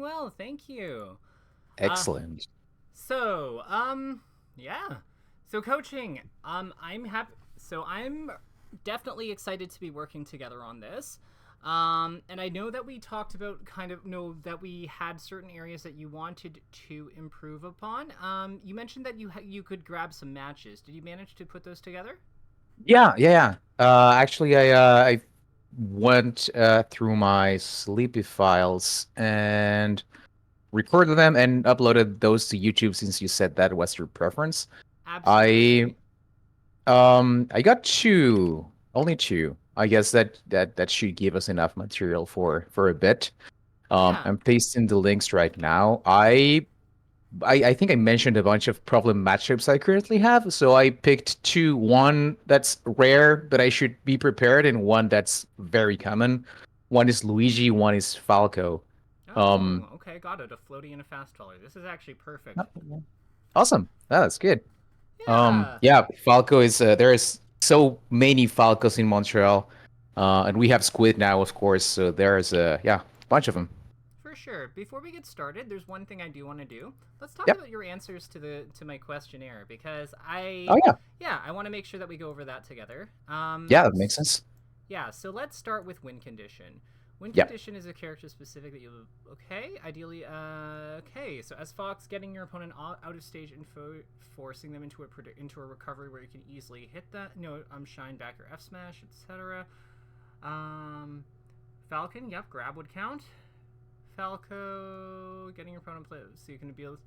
well, thank you. Uh, Excellent. so, yeah. So coaching, I'm happy. So I'm definitely excited to be working together on this. And I know that we talked about know that we had certain areas that you wanted to improve upon. You mentioned that you could grab some matches. Did you manage to put those together? Yeah. Actually, I went through my Sleepy files and recorded them and uploaded those to YouTube since you said that was your preference. I Absolutely. I got two, only two. I guess that should give us enough material for a bit. Yeah. I'm pasting the links right now. I think I mentioned a bunch of problem matchups I currently have, so I picked two. One that's rare that I should be prepared, and one that's very common. One is Luigi, one is Falco. Um, Oh, okay, got it. A floaty and a fast faller. This is actually perfect. awesome. That's good. Yeah. Yeah, Falco is there is so many Falcos in Montreal, and we have Squid now, of course. So there's yeah, a bunch of them. For sure. Before we get started, there's one thing I do want to do. Let's talk Yep. about your answers to my questionnaire because Oh yeah, I want to make sure that we go over that together. yeah, that makes sense. Yeah, so let's start with win condition. Win Yep. condition is a character specific that you okay, ideally okay. So as Fox, getting your opponent out of stage and forcing them into a recovery where you can easily hit that. No, shine back or F smash, etc. Um Falcon, yep, grab would count. Falco, getting your opponent play so you can be able.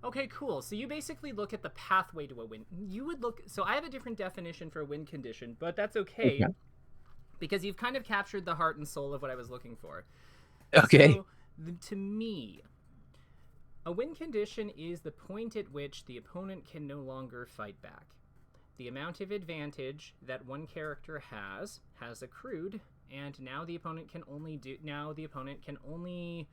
Okay, cool. So you basically look at the pathway to a win. You would look. So I have a different definition for a win condition, but that's okay Okay. because you've kind of captured the heart and soul of what I was looking for. Okay. So to me, a win condition is the point at which the opponent can no longer fight back. The amount of advantage that one character has accrued, and now the opponent can only do. Now the opponent can only.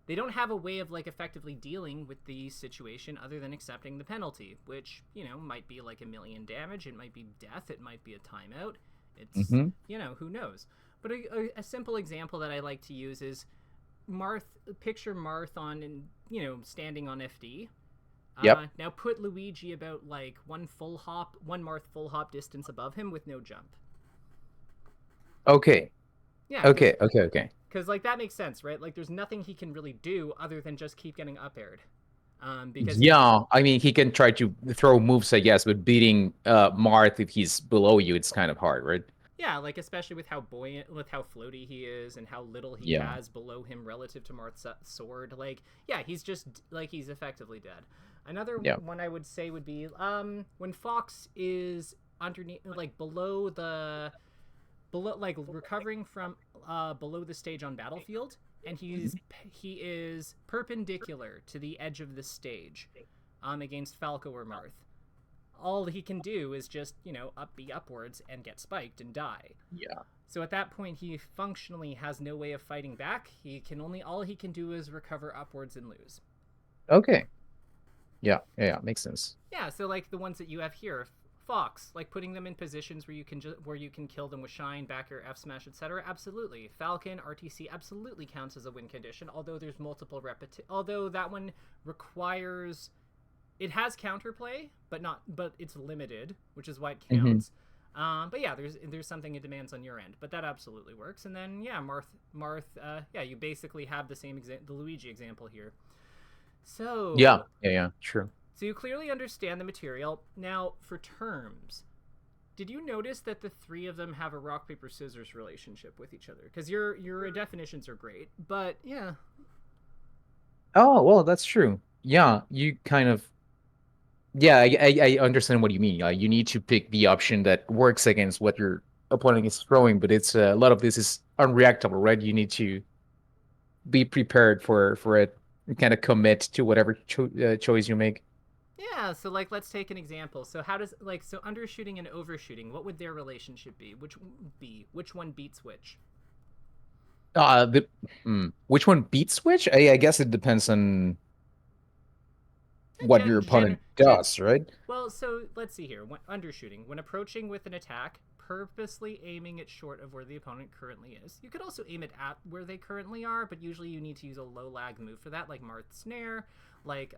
They don't have a way of like effectively dealing with the situation other than accepting the penalty, which might be like a million damage, it might be death, it might be a timeout. It's Mm-hmm. who knows. But a simple example that I like to use is Marth. Picture Marth on and standing on FD. Yep. Now put Luigi about like one Marth full hop distance above him with no jump. Okay. Yeah, Okay. Okay. Okay. because like that makes sense, right? Like there's nothing he can really do other than just keep getting up aired, because he's Yeah, I mean he can try to throw moves, I guess, but beating Marth if he's below you, it's kind of hard, right? yeah, like especially with how buoyant, with how floaty he is, and how little he Yeah. has below him relative to Marth's sword. Like yeah, he's just like he's effectively dead. Another Yeah. one I would say would be when Fox is underneath, like below like recovering from below the stage on battlefield, and he is perpendicular to the edge of the stage against Falco or Marth. All he can do is just be upwards and get spiked and die. Yeah. So at that point he functionally has no way of fighting back. He can only all he can do is recover upwards and lose. Okay. Yeah, makes sense. Yeah, so like the ones that you have here, Fox, like putting them in positions where you can kill them with Shine, Backer, F Smash, etc. Absolutely. Falcon, RTC absolutely counts as a win condition, although there's multiple although that one requires it has counterplay, but it's limited, which is why it Hmm. counts. But yeah, there's something it demands on your end, but that absolutely works. And then yeah, Marth, yeah, you basically have the same the Luigi example here. Yeah, So yeah, true. so you clearly understand the material. Now, for terms, did you notice that the three of them have a rock paper scissors relationship with each other? Because your definitions are great, but yeah, Oh, well, that's true. Yeah, you kind of yeah, I understand what you mean. You need to pick the option that works against what your opponent is throwing, but it's a lot of this is unreactable, right? You need to be prepared for it, and kind of commit to whatever choice you make. yeah. So like, let's take an example. So how does like so undershooting and overshooting? What would their relationship be? Which one beats which? The, which one beats which? I guess it depends on what your Gen, gen, opponent gen, does, right? Well, so let's see here. When undershooting, when approaching with an attack, purposely aiming it short of where the opponent currently is. You could also aim it at where they currently are, but usually you need to use a low lag move for that, like Marth's Snare, like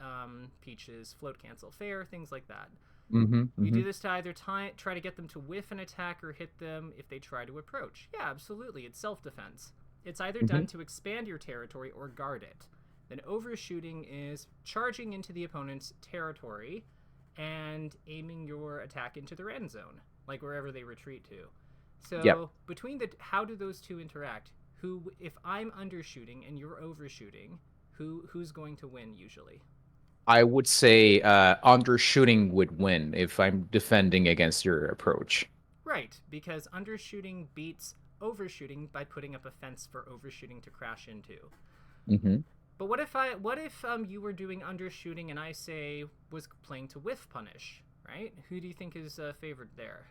Peach's Float Cancel Fair, things like that. Mm-hmm. You Mm-hmm. do this to either try to get them to whiff an attack or hit them if they try to approach. Yeah, absolutely. It's self-defense. It's either Mm-hmm. done to expand your territory or guard it. Then overshooting is charging into the opponent's territory and aiming your attack into their end zone, like wherever they retreat to. Yeah. So between how do those two interact? Who, if I'm undershooting and you're overshooting, who's going to win usually? I would say undershooting would win if I'm defending against your approach. Right, because undershooting beats overshooting by putting up a fence for overshooting to crash into. Mm-hmm. But what if you were doing undershooting and I say was playing to whiff punish, right? Who do you think is favored there?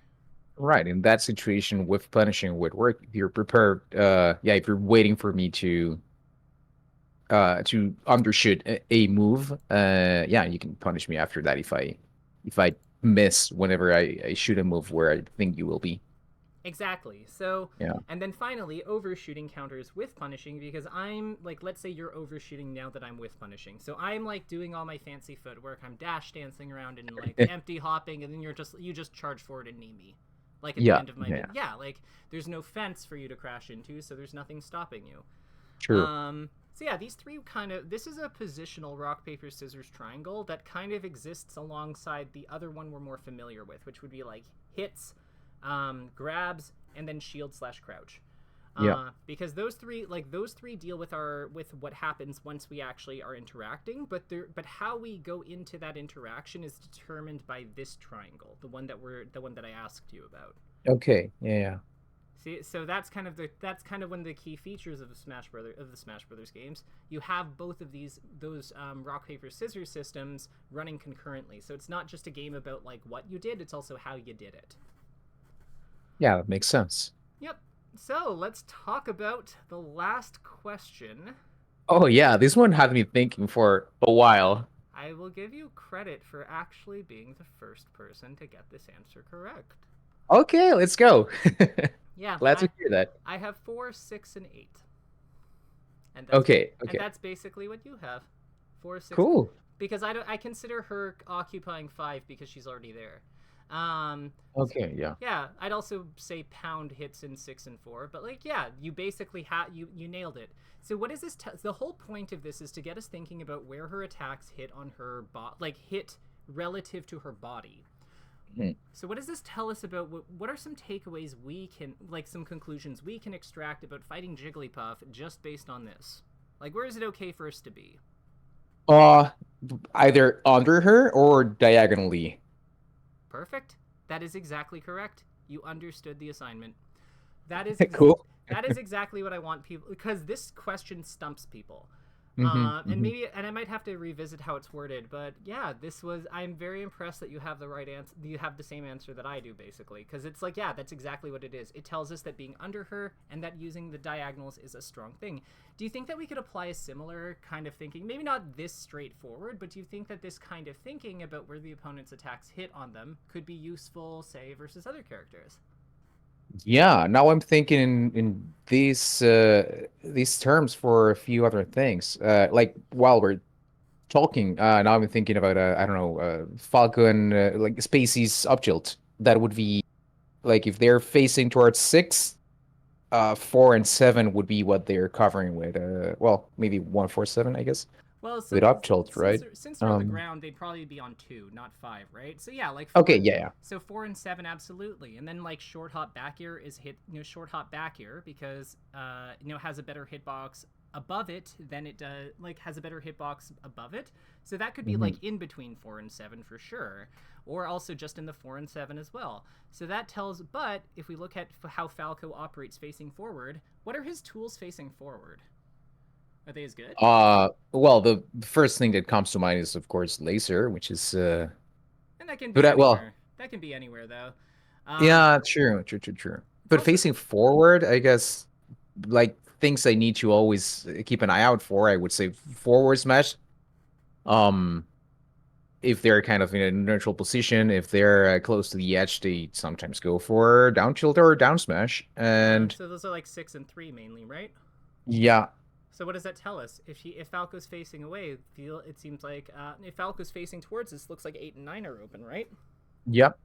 Right. In that situation, with punishing would work. If you're prepared, yeah, if you're waiting for me to undershoot a move, yeah, you can punish me after that if I miss whenever I shoot a move where I think you will be. Exactly. So, Yeah. and then finally, overshooting counters with punishing because I'm like, let's say you're overshooting now that I'm with punishing. So I'm like doing all my fancy footwork. I'm dash dancing around and like empty hopping, and then you just charge forward and knee me, like at the Yeah. end of my Yeah. yeah. Like there's no fence for you to crash into, so there's nothing stopping you. True. So yeah, these three this is a positional rock paper scissors triangle that kind of exists alongside the other one we're more familiar with, which would be like hits, grabs, and then shield/crouch. Yeah. Because those three deal with what happens once we actually are interacting, but how we go into that interaction is determined by this triangle, the one that I asked you about. Okay. Yeah. Yeah. See, so that's kind of one of the key features of the Smash Brothers games. You have both of those rock paper scissors systems running concurrently. So it's not just a game about like what you did; it's also how you did it. Yeah, that makes sense. Yep. So let's talk about the last question. Oh yeah, this one had me thinking for a while. I will give you credit for actually being the first person to get this answer correct. Okay, let's go. Yeah, Glad to hear that. I have 4, 6, and 8, Okay. and Okay. that's basically what you have. 4, 6, Cool. because I consider her occupying 5 because she's already there. Okay. Yeah. Yeah, I'd also say pound hits in 6 and 4, but like yeah, you basically you nailed it. So what is this? The whole point of this is to get us thinking about where her attacks hit on her hit relative to her body. Mhm. So what does this tell us about what are some takeaways we can some conclusions we can extract about fighting Jigglypuff just based on this? Like where is it okay for us to be? Uh, Either under her or diagonally. Perfect. That is exactly correct. You understood the assignment. That is Cool. that is exactly what I want people, because this question stumps people. Mm-hmm. And Mm-hmm. I might have to revisit how it's worded, but yeah, I'm very impressed that you have the right answer. You have the same answer that I do, basically, because it's like, yeah, that's exactly what it is. It tells us that being under her and that using the diagonals is a strong thing. Do you think that we could apply a similar kind of thinking? Maybe not this straightforward, but do you think that this kind of thinking about where the opponent's attacks hit on them could be useful, say, versus other characters? Yeah, now I'm thinking in these terms for a few other things. Like while we're talking, now I'm thinking about I don't know, Falcon like Spacey's up tilt. That would be like if they're facing towards 6, 4 and 7 would be what they're covering with. Well, maybe 1, 4, 7, I guess. Well, With up tilt, right? since they're on the ground, they'd probably be on 2, not 5, right? So yeah, like Okay, 4. yeah, yeah. So 4 and 7, absolutely. And then like short hop back air is short hop back air because has a better hitbox above it than it does, like has a better hitbox above it. So that could be Mhm. like in between 4 and 7 for sure, or also just in the 4 and 7 as well. So that tells. But if we look at how Falco operates facing forward, what are his tools facing forward? Are they as good? Well, the first thing that comes to mind is of course laser, which is And that can but be well, anywhere. That can be anywhere, though. Um, yeah, true, true, true, true. it's But also facing forward, I guess, like things I need to always keep an eye out for, I would say forward smash. Um, if they're kind of in a neutral position, if they're close to the edge, they sometimes go for down tilt or down smash. And So those are like 6 and 3 mainly, right? yeah, So what does that tell us? If Falco's facing away, it seems like if Falco's facing towards us, looks like 8 and 9 are open, right? yep,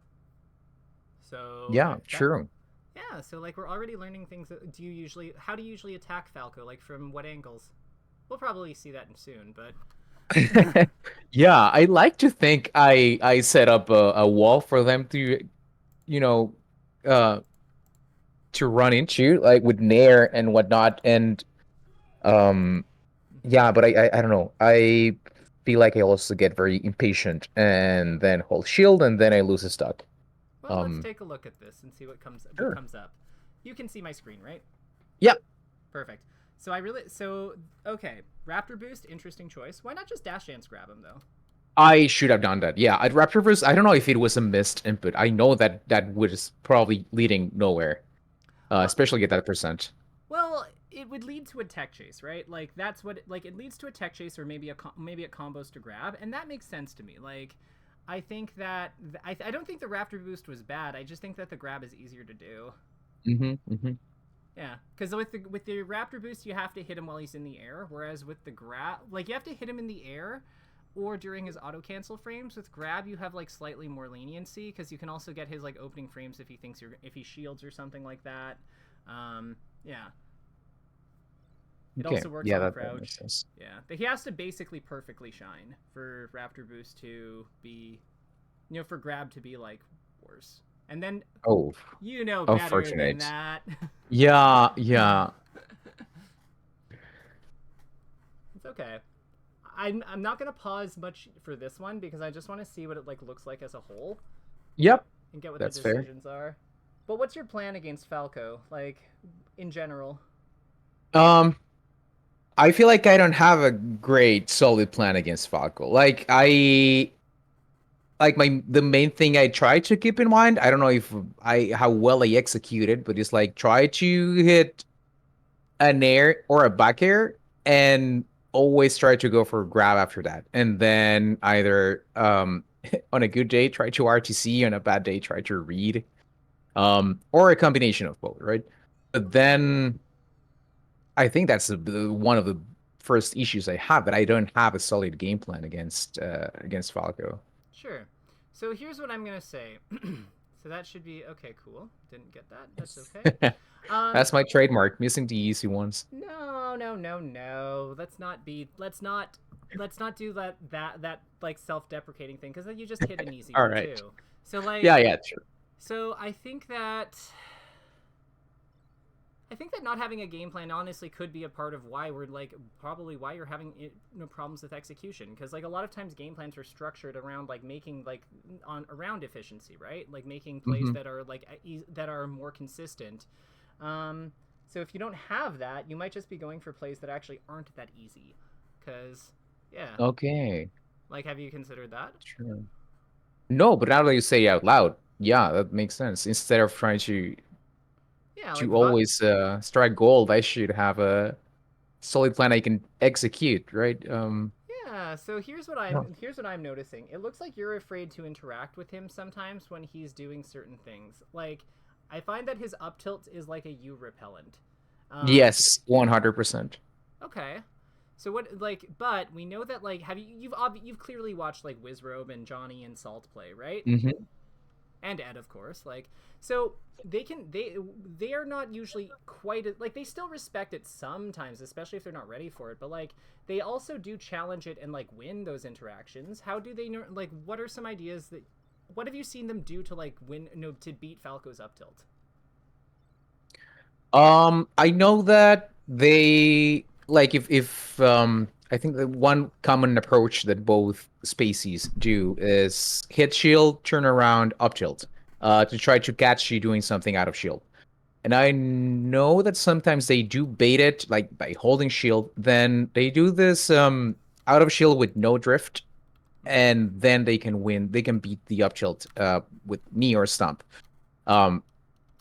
So yeah, that true. yeah. So like we're already learning things. How do you usually attack Falco? Like from what angles? We'll probably see that soon, but Yeah, I like to think I set up a wall for them to, you know, uh to run into, like with Nair and whatnot. And um yeah, but I don't know. I feel like I also get very impatient and then hold shield and then I lose a stock. well, let's Um take a look at this and see what sure. comes up. You can see my screen, right? Yeah, Perfect. So okay, Raptor Boost, interesting choice. Why not just Dash Dance grab him though? I should have done that. Yeah, at Raptorverse, I don't know if it was a missed input. I know that that was probably leading nowhere, Well, especially at that percent. well, it would lead to a tech chase, right? Like that's what like it leads to a tech chase or maybe a combos to grab, and that makes sense to me. Like I think that I don't think the Raptor Boost was bad. I just think that the grab is easier to do. Mm-hmm. Yeah, because with the Raptor Boost, you have to hit him while he's in the air, whereas with the grab, like you have to hit him in the air or during his auto cancel frames. With grab, you have like slightly more leniency because you can also get his like opening frames if he shields or something like that. Yeah, it Okay, also works yeah, on that makes crouch. sense. Yeah, but he has to basically perfectly shine for Raptor Boost to be, for grab to be like worse. And then Oh, you know better than unfortunate. that. Yeah, yeah. It's okay. I'm not gonna pause much for this one because I just want to see what it like looks like as a whole Yep, and get what the that's fair. decisions are. But what's your plan against Falco, like in general? Um, I feel like I don't have a great solid plan against Falco. Like the main thing I try to keep in mind. I don't know if I how well I executed, but it's like try to hit an air or a back air and always try to go for a grab after that. And then either on a good day try to RTC, on a bad day try to read. Or a combination of both, right? But then I think that's one of the first issues I have, that I don't have a solid game plan against Falco. Sure. So here's what I'm gonna say. So that should be okay. Cool. Didn't get that. That's okay. Um, That's my trademark, missing the easy ones. no, no, no, no. Let's not be. Let's not do that like self-deprecating thing because then you just hit an easy All one right. too. So like, Yeah, yeah, sure. so I think that not having a game plan honestly could be a part of why we're like probably why you're having problems with execution because like a lot of times game plans are structured around like making like on around efficiency, right? Like making plays Hmm. that are like that are more consistent. Um, so if you don't have that, you might just be going for plays that actually aren't that easy. Because yeah, Okay, like have you considered that? sure. No, but now that you say it out loud, yeah, that makes sense. Instead of trying Yeah, like to always strike gold, I should have a solid plan I can execute, right? yeah, so Yeah. here's what I'm noticing. It looks like you're afraid to interact with him sometimes when he's doing certain things. Like I find that his up tilt is like a U repellent. Um Yes, 100%. okay. So what like but we know that like have you've clearly watched like Wizrobe and Johnny and Salt play, right? Hmm. And Ed, of course. Like, so they are not usually quite like they still respect it sometimes, especially if they're not ready for it. But like they also do challenge it and like win those interactions. How do they like? What are some ideas that? What have you seen them do to like win? No, to beat Falco's up tilt. I know that they like if I think the one common approach that both species do is hit shield, turn around, up tilt, to try to catch you doing something out of shield. And I know that sometimes they do bait it like by holding shield, then they do this out of shield with no drift, Mm-hmm. and then they can win, they can beat the up tilt with knee or stomp. Um,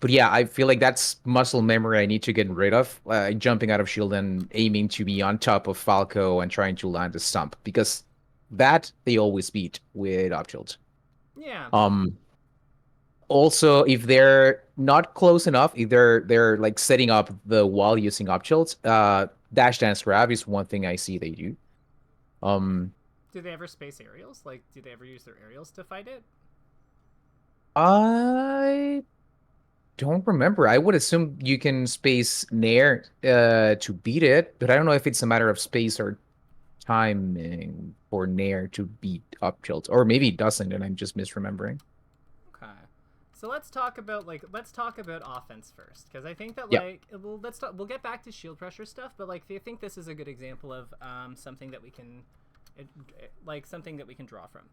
but yeah, I feel like that's muscle memory I need to get rid of. Jumping out of shield and aiming to be on top of Falco and trying to land a stump. Because that they always beat with up tilt. Yeah. Um, Also, if they're not close enough, if they're like setting up the wall using up tilt, dash dance grab is one thing I see they do. Um, Do they ever space aerials? Like, do they ever use their aerials to fight it? I don't remember. I would assume you can space Nair to beat it, but I don't know if it's a matter of space or timing for Nair to beat up tilt, or maybe it doesn't, and I'm just misremembering. Okay. So let's talk about offense first, because I think that Yeah. we'll get back to shield pressure stuff, but like I think this is a good example of something that we can something that we can draw from.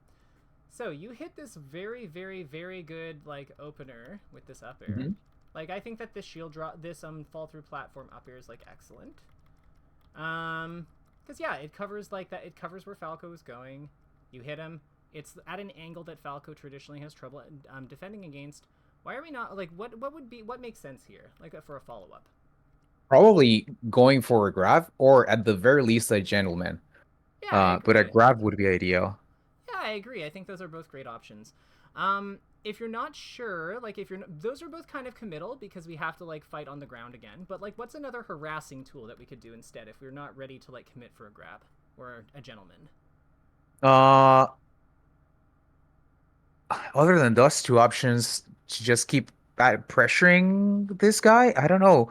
So you hit this very, very, very good like opener with this up air. Hmm. Like I think that this shield draw, this fall through platform up air is like excellent. Because yeah, it covers like that. It covers where Falco is going. You hit him. It's at an angle that Falco traditionally has trouble defending against. Why are we not like what makes sense here? Like for a follow up. Probably going for a grab, or at the very least a gentleman. Yeah, I But a agree. grab would be ideal. Yeah, I agree. I think those are both great options. If you're not sure, like if you're those are both kind of committal because we have to like fight on the ground again. But like, what's another harassing tool that we could do instead if we're not ready to like commit for a grab or a gentleman? Uh, Other than those two options, to just keep pressuring this guy, I don't know.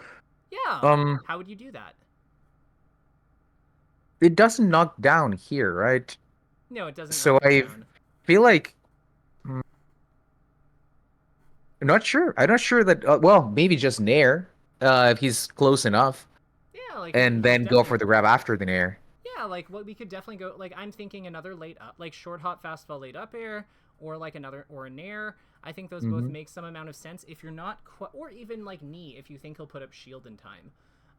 Yeah. Um, How would you do that? it doesn't knock down here, right? No, it doesn't So knock him I down. feel like I'm not sure. I'm not sure that. Well, maybe just Nair, if he's close enough, Yeah, like and he's then go for definitely. the grab after the Nair. Yeah, like what we could definitely go. Like I'm thinking another late up, like short hop fast fall late up air, or like another or a nair. I think those both Mm-hmm. make some amount of sense if you're not, or even like knee if you think he'll put up shield in time.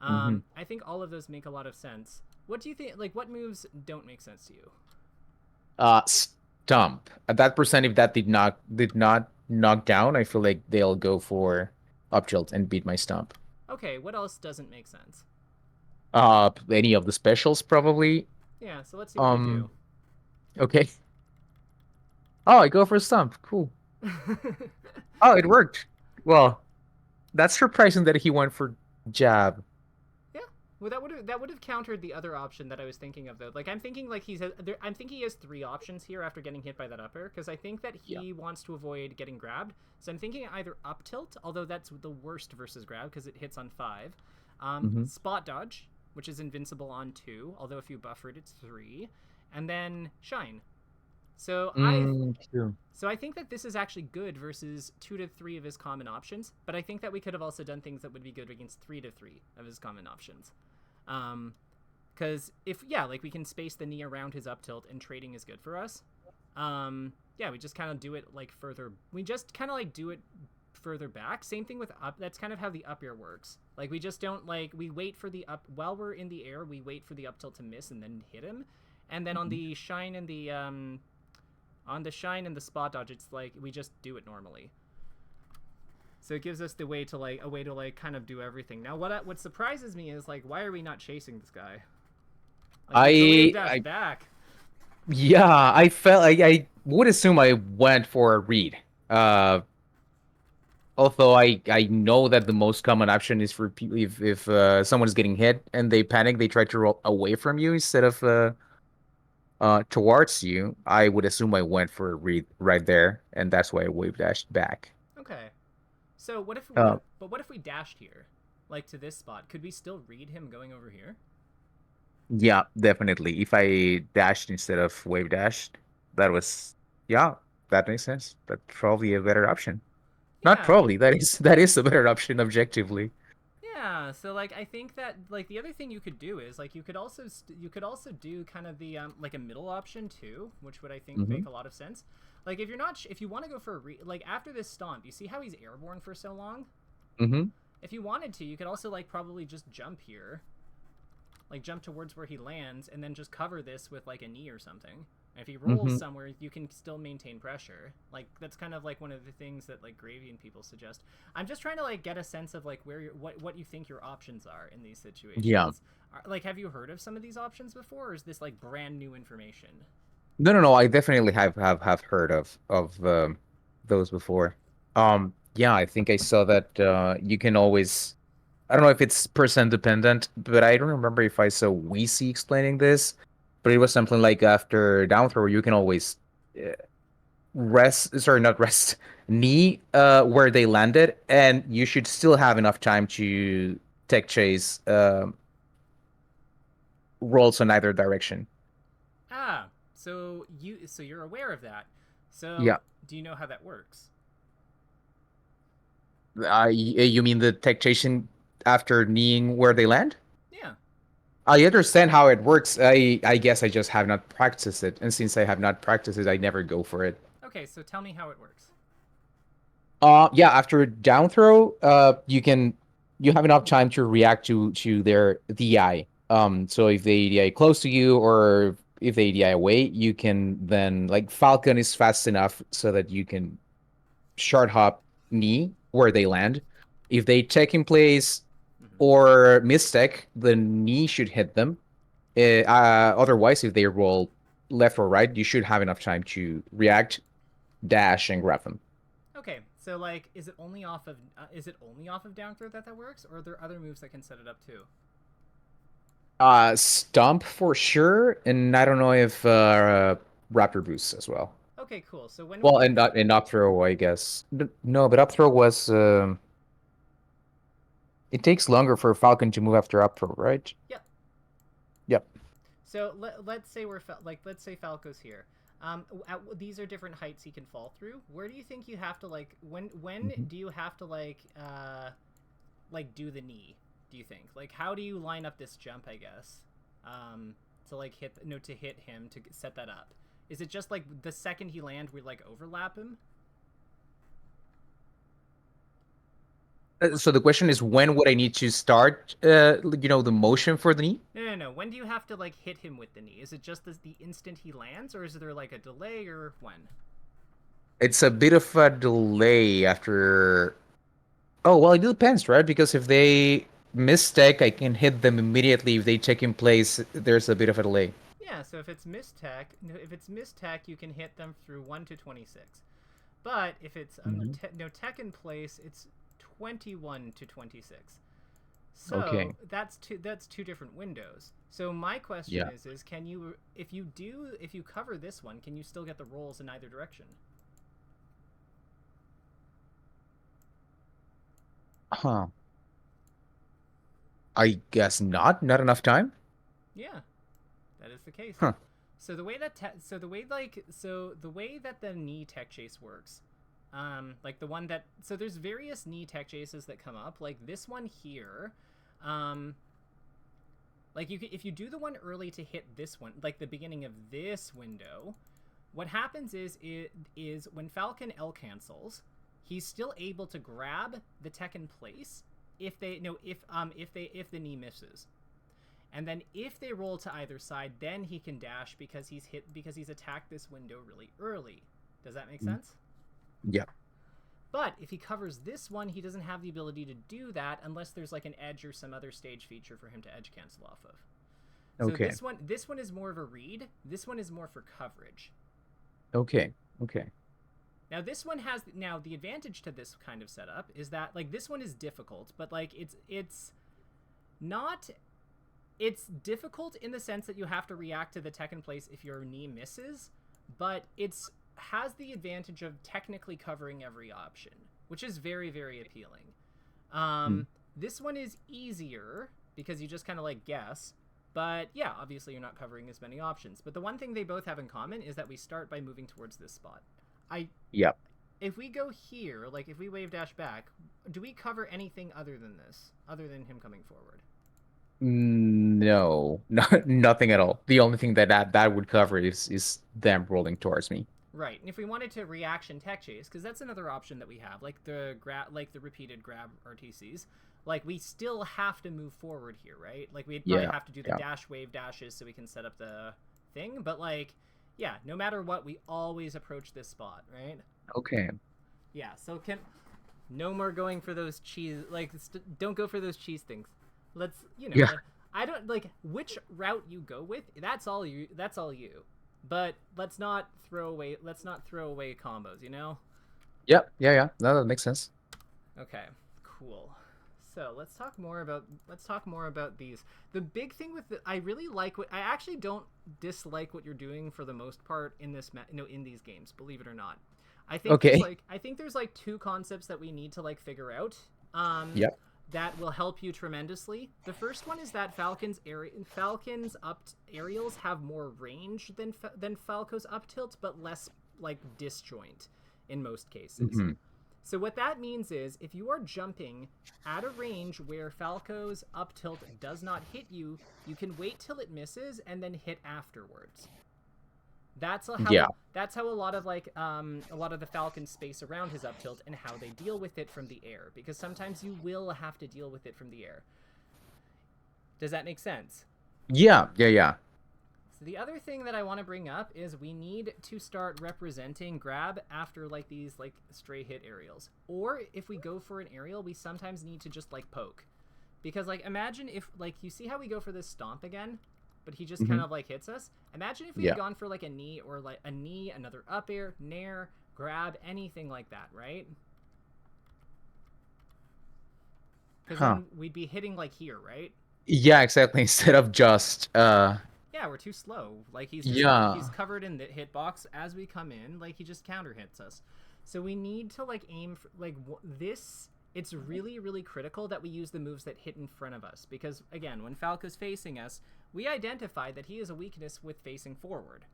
Mm-hmm. I think all of those make a lot of sense. What do you think? Like, what moves don't make sense to you? Stump. At that percent, if that did not knock down, I feel like they'll go for up tilt and beat my stump. Okay, what else doesn't make sense? Any of the specials probably. Yeah, so let's see what we do. Um, okay. Oh, I go for a stump. Cool. Oh, it worked. Well, that's surprising that he went for jab. Yeah. Well, that would have countered the other option that I was thinking of though. Like I'm thinking like I'm thinking he has three options here after getting hit by that up air because I think that Yeah. he wants to avoid getting grabbed. So I'm thinking either up tilt, although that's the worst versus grab because it hits on 5. Mm-hmm. Spot dodge, which is invincible on 2, although if you buffer it, it's 3, and then shine. So I True. so I think that this is actually good versus 2 to 3 of his common options, but I think that we could have also done things that would be good against 3 to 3 of his common options. Because if yeah, like we can space the knee around his up tilt and trading is good for us. Yeah, we just kind of do it like further. We just kind of like do it further back. Same thing with up. That's kind of how the up air works. Like we just don't like we wait for the up while we're in the air. We wait for the up tilt to miss and then hit him. And then on the shine and the spot dodge, it's like we just do it normally. So it gives us the way to like a way to like kind of do everything. Now what surprises me is like why are we not chasing this guy? Like he has a wave dash I back. Yeah, I felt I would assume I went for a read. Uh, Although I know that the most common option is for people if someone is getting hit and they panic, they try to roll away from you instead of towards you. I would assume I went for a read right there, and that's why I wave dashed back. Okay. So Uh, what if we dashed here? Like to this spot, could we still read him going over here? yeah, definitely. If I dashed instead of wave dashed, that was yeah, that makes sense. That's probably a better option. Not Yeah. probably. That is a better option objectively. Yeah, so like I think that like the other thing you could do is like you could also do kind of the like a middle option too, which would I think Hmm. make a lot of sense. Like if you're not if you want to go for like after this stomp, you see how he's airborne for so long? Hmm. If you wanted to, you could also like probably just jump here, like jump towards where he lands and then just cover this with like a knee or something. And if he rolls Hmm. somewhere, you can still maintain pressure. Like that's kind of like one of the things that like Gravy and people suggest. I'm just trying to like get a sense of like where what you think your options are in these Yeah. situations. Like have you heard of some of these options before or is this like brand new information? No, no, no. I definitely have heard of those before. Yeah, I think I saw that you can always. I don't know if it's percent dependent, but I don't remember if I saw Weezy explaining this. But it was something like after down throw, you can always uh, rest. Sorry, not rest. Knee where they landed, and you should still have enough time to tech chase rolls in either direction. Ah, so you're aware of that. So Yeah. do you know how that works? You mean the tech chasing after kneeing where they land? Yeah. I understand how it works. I guess I just have not practiced it, and since I have not practiced it, I never go for it. Okay, so tell me how it works. Yeah, after down throw, you have enough time to react to their DI. So if they DI close to you or if they DI away, you can then like Falcon is fast enough so that you can short hop knee where they land. If they check in place Mm-hmm. or mistech, the knee should hit them. Otherwise, if they roll left or right, you should have enough time to react, dash, and grab them. Okay, so like, is it only off of down throw that that works, or are there other moves that can set it up too? Stomp for sure, and I don't know if Raptor boosts as well. Okay, cool. So when we Well, get and up throw, I guess. No, but up throw was it takes longer for Falcon to move after up throw, right? yep. Yep. So let's say let's say Falco's here. These are different heights he can fall through. Where do you think you have to when Mhm. do you have to do the knee? Do you think how do you line up this jump? I guess to like hit no to hit him to set that up. Is it just like the second he land we like overlap him? So the question is, when would I need to start? The motion for the knee. No. When do you have to like hit him with the knee? Is it just the instant he lands, or is there like a delay, or when? It's a bit of a delay after. Oh, well, it depends, right? Because if they mistake, I can hit them immediately. If they check in place, there's a bit of a delay. Yeah, so if it's mistech, you can hit them through 1 to 26. But if it's Mhm. no tech in place, it's 21 to 26. So Okay. that's two different windows. So my question Yeah. is can you if you cover this one, can you still get the rolls in either direction? Huh. I guess not. Not enough time. Yeah, that is the case. Huh. So the way that the way that the knee tech chase works, like the one that so there's various knee tech chases that come up. Like this one here, um, like if you do the one early to hit this one, like the beginning of this window, what happens is when Falcon L cancels, he's still able to grab the tech in place if they no if the knee misses. And then if they roll to either side, then he can dash because he's attacked this window really early. Does that make Mm. sense? Yeah. But if he covers this one, he doesn't have the ability to do that unless there's like an edge or some other stage feature for him to edge cancel off of. So Okay. this one is more of a read. This one is more for coverage. Okay. Okay. Now the advantage to this kind of setup is that like this one is difficult, but like it's not it's difficult in the sense that you have to react to the tech in place if your knee misses, but it's has the advantage of technically covering every option, which is very very appealing. Mm. This one is easier because you just kind of like guess, but yeah, obviously you're not covering as many options. But the one thing they both have in common is that we start by moving towards this spot. I Yeah. If we go here, like if we wave dash back, do we cover anything other than this, other than him coming forward? No, not nothing at all. The only thing that would cover is them rolling towards me. Right, and if we wanted to reaction tech chase, because that's another option that we have, like the repeated grab RTCs, like we still have to move forward here, right? Like we'd probably Yeah. have to do the Yeah. dash wave dashes so we can set up the thing, but like, yeah, no matter what, we always approach this spot, right? Okay. Yeah, so can no more going for those cheese don't go for those cheese things. Let's Yeah. I don't like which route you go with. That's all you. That's all you. but let's not throw away combos, you know? Yeah, yeah, yeah. No, that makes sense. Okay, cool. So let's talk more about these. The big thing with I really like what I actually don't dislike what you're doing for the most part in in these games. Believe it or not, Okay. I think there's like two concepts that we need to like figure out. Um, Yep. that will help you tremendously. The first one is that Falcon's up aerials have more range than Falco's up tilt, but less like disjoint in most cases. Hmm. So what that means is if you are jumping at a range where Falco's up tilt does not hit you, you can wait till it misses and then hit afterwards. Yeah. That's how a lot of a lot of the Falcons space around his up tilt and how they deal with it from the air, because sometimes you will have to deal with it from the air. Does that make sense? Yeah, yeah, yeah. So the other thing that I want to bring up is we need to start representing grab after like these like stray hit aerials. Or if we go for an aerial, we sometimes need to just like poke. Because like imagine if like you see how we go for this stomp again, but he just kind Hmm. of like hits us. Imagine if we had Yeah. gone for like a knee or like a knee, another up air, nair, grab, anything like that, right? Because Huh. then we'd be hitting like here, right? Yeah, exactly. Instead of just Yeah, we're too slow. Like he's yeah. covered in the hitbox as we come in. Like he just counter hits us. So we need to like aim for like this. It's really really critical that we use the moves that hit in front of us, because again, when Falco's facing us, we identify that he has a weakness with facing forward.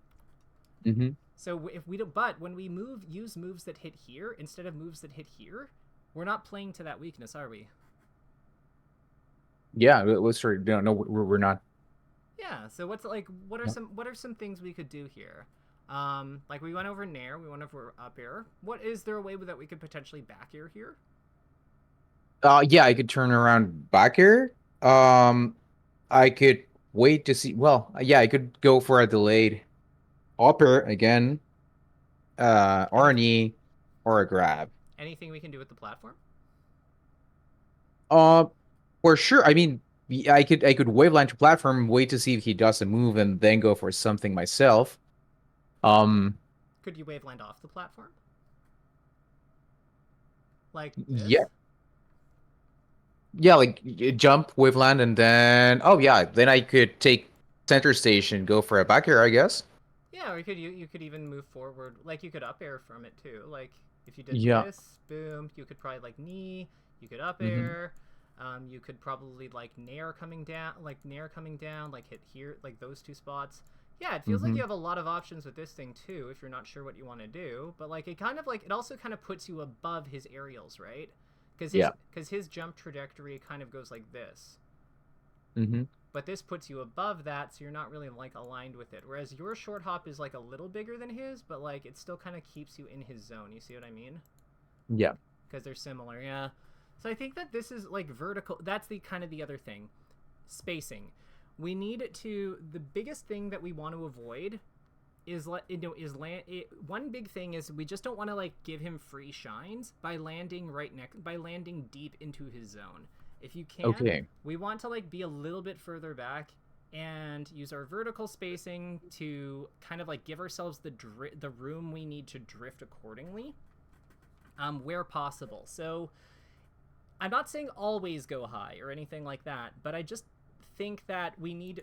Hmm. So if we don't, but when we use moves that hit here instead of moves that hit here, we're not playing to that weakness, are we? Yeah, let's sort no, no, we're not. Yeah. So what are some things we could do here? Like we went over nair, we went over up air. What is there a way that we could potentially back air here? Yeah, I could turn around back here. Um, I could wait to see. Well, yeah, I could go for a delayed upper again, or a Anything knee, or a grab. anything we can do with the platform? Uh, for sure. I mean, I could waveline to platform, wait to see if he does a move, and then go for something myself. Um, Could you waveland off the platform? Like yeah, this? yeah, like jump, waveland, and then oh yeah, then I could take center station, go for a back air, I guess. Yeah, or you could even move forward. Like you could up air from it too. Like if you did Yeah. this, boom, you could probably like knee, you could up Hmm. air. You could probably nair coming down, like hit here, like those two spots. Yeah, it feels like Hmm. you have a lot of options with this thing too, if you're not sure what you want to do. But like it also kind of puts you above his aerials, right? Yeah. Because his jump trajectory kind of goes like this, Hmm. but this puts you above that, so you're not really like aligned with it, whereas your short hop is like a little bigger than his, but like it still kind of keeps you in his zone. You see what I mean? Yeah. Because they're similar. Yeah. So I think that this is like vertical. That's the kind of the other thing. Spacing. We need to the biggest thing that we want to avoid is one big thing is we just don't want to like give him free shines by landing deep into his zone. If you can, Okay. we want to like be a little bit further back and use our vertical spacing to kind of like give ourselves the room we need to drift accordingly, where possible. So I'm not saying always go high or anything like that, but I just think that we need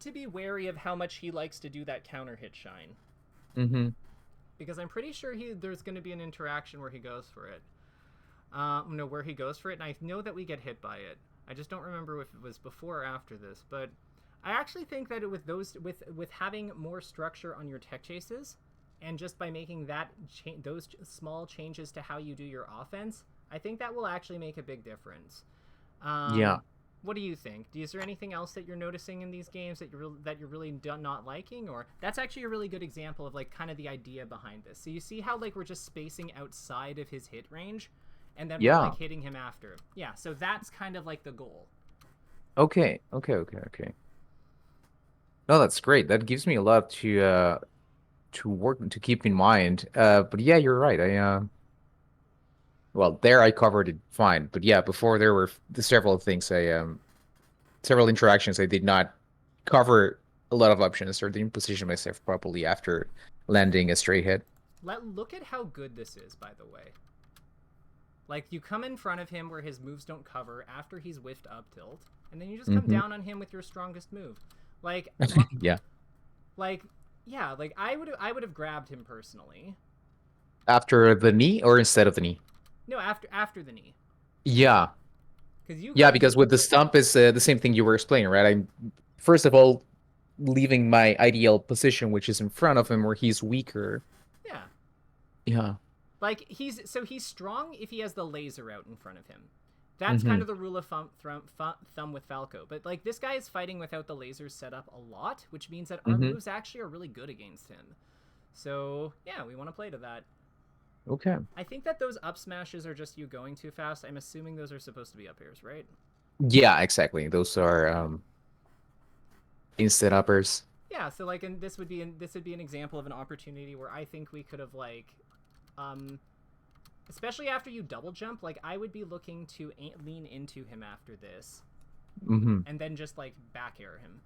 to be wary of how much he likes to do that counter hit shine, Hmm. because I'm pretty sure there's going to be an interaction where he goes for it. No, where he goes for it, and I know that we get hit by it. I just don't remember if it was before or after this, but I actually think that with having more structure on your tech chases, and just by making those small changes to how you do your offense, I think that will actually make a big difference. Yeah. What do you think? Is there anything else that you're noticing in these games that you're really not liking? Or that's actually a really good example of like kind of the idea behind this. So you see how like we're just spacing outside of his hit range, and then we're Yeah. like hitting him after. Yeah, so that's kind of like the goal. Okay. Okay. Okay. Okay. No, that's great. That gives me a lot to work to keep in mind. But yeah, you're right. Well, there I covered it fine. But yeah, before there were several things several interactions I did not cover a lot of options or didn't position myself properly after landing a straight hit. Look at how good this is, by the way. Like, you come in front of him where his moves don't cover after he's whiffed up tilt, and then you just come Hmm. down on him with your strongest move. Like, Yeah. like, yeah, like I would have grabbed him personally. After the knee or instead of the knee? No, after the knee, Yeah. because you Yeah, got because with the stump is the same thing you were explaining, right? I'm first of all leaving my ideal position, which is in front of him where he's weaker. yeah. Yeah. Like he's strong if he has the laser out in front of him. That's kind Hmm. of the rule of thumb with Falco. But like this guy is fighting without the lasers set up a lot, which means that our Hmm. moves actually are really good against him. So yeah, we want to play to that. Okay. I think that those up smashes are just you going too fast. I'm assuming those are supposed to be up airs, right? Yeah, exactly. Those are instant uppers. Yeah. So like, and this would be an example of an opportunity where I think we could have like, um, especially after you double jump. Like I would be looking to lean into him after this, Hmm. and then just like back air him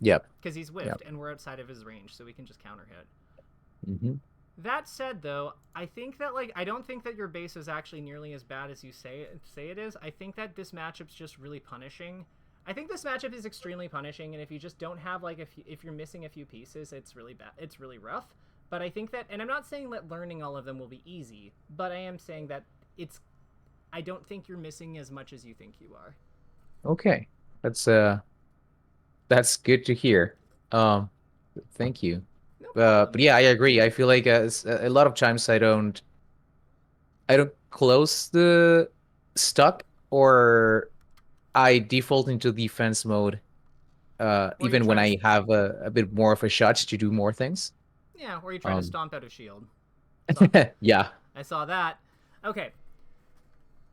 Yep. because he's Yep. whiffed and we're outside of his range, so we can just counter hit. Hmm. That said, though, I think that like I don't think that your base is actually nearly as bad as you say it is. I think that this matchup's just really punishing. I think this matchup is extremely punishing, and if you just don't have like if you're missing a few pieces, it's really bad. It's really rough. But I think that, and I'm not saying that learning all of them will be easy, but I am saying that it's. I don't think you're missing as much as you think you are. Okay. That's good to hear. Um, thank you. No But problem. yeah, I agree. I feel like a lot of times I don't close the stuck or I default into defense mode Or you even try when to, I have a bit more of a shot to do more things. yeah, or you try to Um, stomp out a shield. Saw that. yeah. I saw that. Okay,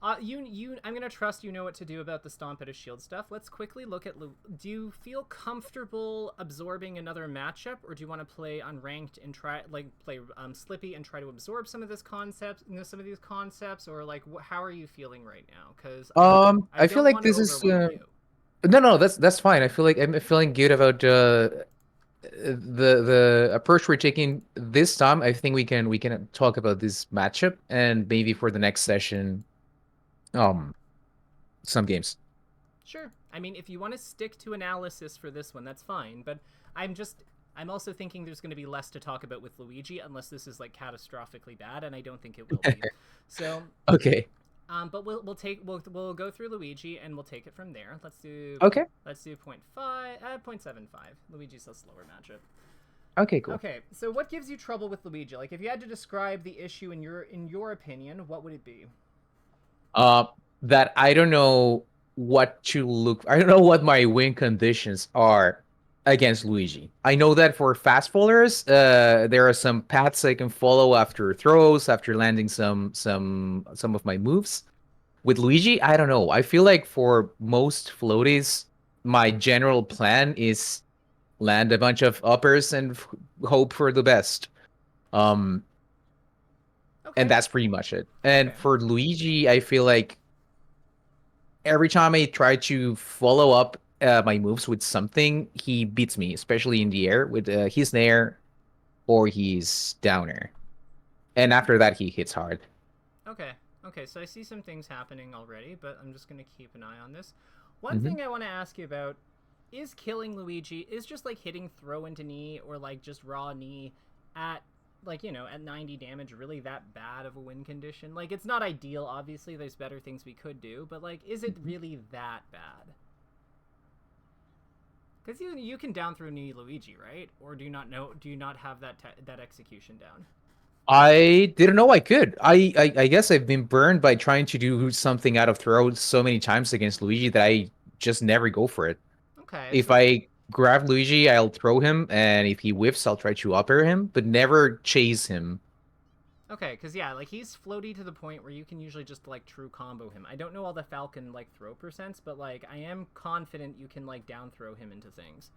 I'm gonna trust you know what to do about the stomp out of shield stuff. Let's quickly look at. Do you feel comfortable absorbing another matchup, or do you want to play unranked and play Slippy and try to absorb some of some of these concepts, or like how are you feeling right now? Because I I feel don't like want to this is overwhelm you. no, that's fine. I feel like I'm feeling good about the approach we're taking this time. I think we can talk about this matchup and maybe for the next session, um, some games. Sure. I mean, if you want to stick to analysis for this one, that's fine. But I'm just I'm also thinking there's going to be less to talk about with Luigi unless this is like catastrophically bad, and I don't think it will be. So, Okay. but we'll go through Luigi and we'll take it from there. Okay. Let's do 0.5 0.75. Luigi's a slower matchup. Okay, cool. Okay, so what gives you trouble with Luigi? Like, if you had to describe the issue in your opinion, what would it be? Uh, that I don't know what to look. I don't know what my win conditions are against Luigi. I know that for fast followers, there are some paths I can follow after throws, after landing some of my moves. With Luigi, I don't know. I feel like for most floaties, my general plan is land a bunch of uppers and hope for the best. Um, and Okay, that's pretty much it. And okay, for Luigi, I feel like every time I try to follow up my moves with something, he beats me, especially in the air with his nair or his downer. And after that, he hits hard. okay, okay. So I see some things happening already, but I'm just gonna keep an eye on this. One Hmm. thing I want to ask you about is killing Luigi is just like hitting throw into knee or like just raw knee at like at 90 damage really that bad of a win condition? Like it's not ideal, obviously there's better things we could do, but like is it really that bad? Because you can down throw knee Luigi, right? Or do you not have that execution down? I didn't know I could. I guess I've been burned by trying to do something out of throw so many times against Luigi that I just never go for it. Okay, If so I grab Luigi, I'll throw him, and if he whiffs, I'll try to upper him, but never chase him. okay, because yeah, like he's floaty to the point where you can usually just like true combo him. I don't know all the Falcon like throw percents, but like I am confident you can like down throw him into things.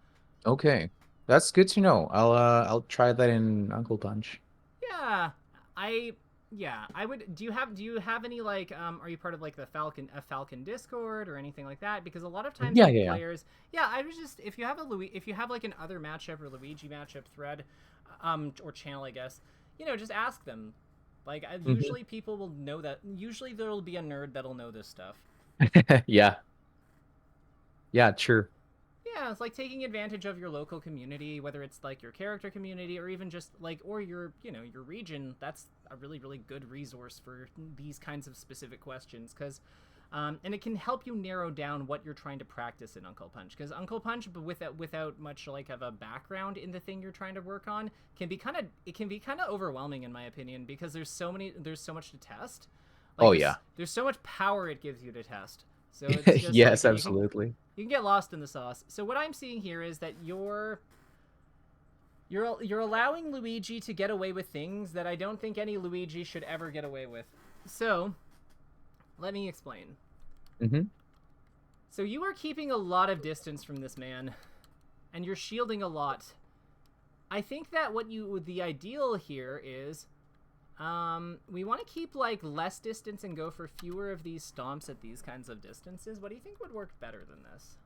Okay, that's good to know. I'll try that in Uncle Punch. Yeah, I Yeah, I would. Do you have any like are you part of like the Falcon Discord or anything like that? Because a lot of times Yeah, like yeah, yeah. players, yeah, I was just if you have like an other matchup or Luigi matchup thread, or channel, I guess, just ask them. Like Hmm. usually people will know that. Usually there'll be a nerd that'll know this stuff. Yeah, yeah, true. Yeah, it's like taking advantage of your local community, whether it's like your character community or even just like or your region. That's a really really good resource for these kinds of specific questions because and it can help you narrow down what you're trying to practice in Uncle Punch because Uncle Punch, but without much like of a background in the thing you're trying to work on, can be kind of overwhelming in my opinion because there's so much to test. Like Oh yeah. there's so much power it gives you to test. So it's just like Yes, yeah, absolutely. you can get lost in the sauce. So what I'm seeing here is that you're allowing Luigi to get away with things that I don't think any Luigi should ever get away with. So, let me explain. Hmm. So you are keeping a lot of distance from this man and you're shielding a lot. I think that the ideal here is we want to keep like less distance and go for fewer of these stomps at these kinds of distances. What do you think would work better than this?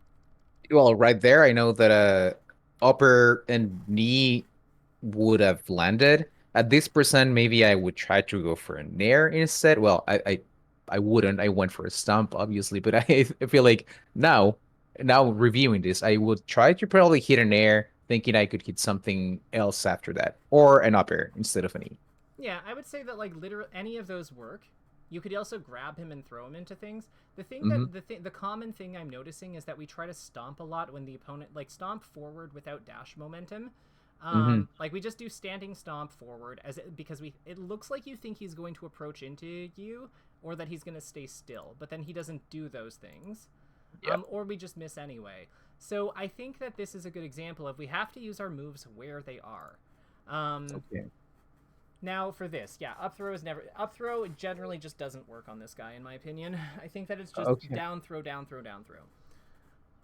Well, right there, I know that upper and knee would have landed. At this percent, maybe I would try to go for a nair instead. Well, I wouldn't. I went for a stump, obviously, but I feel like now, now reviewing this, I would try to probably hit an air, thinking I could hit something else after that, or an up air instead of an E. Yeah, I would say that like literally any of those work. You could also grab him and throw him into things. Hmm. The common thing I'm noticing is that we try to stomp a lot when the opponent like stomp forward without dash momentum. Hmm. Like we just do standing stomp forward because it looks like you think he's going to approach into you or that he's going to stay still, but then he doesn't do those things. Yeah. Or we just miss anyway. So I think that this is a good example of we have to use our moves where they are. Um, Okay. Now for this, yeah, up throw generally just doesn't work on this guy in my opinion. I think that it's just Okay. down throw down throw down throw.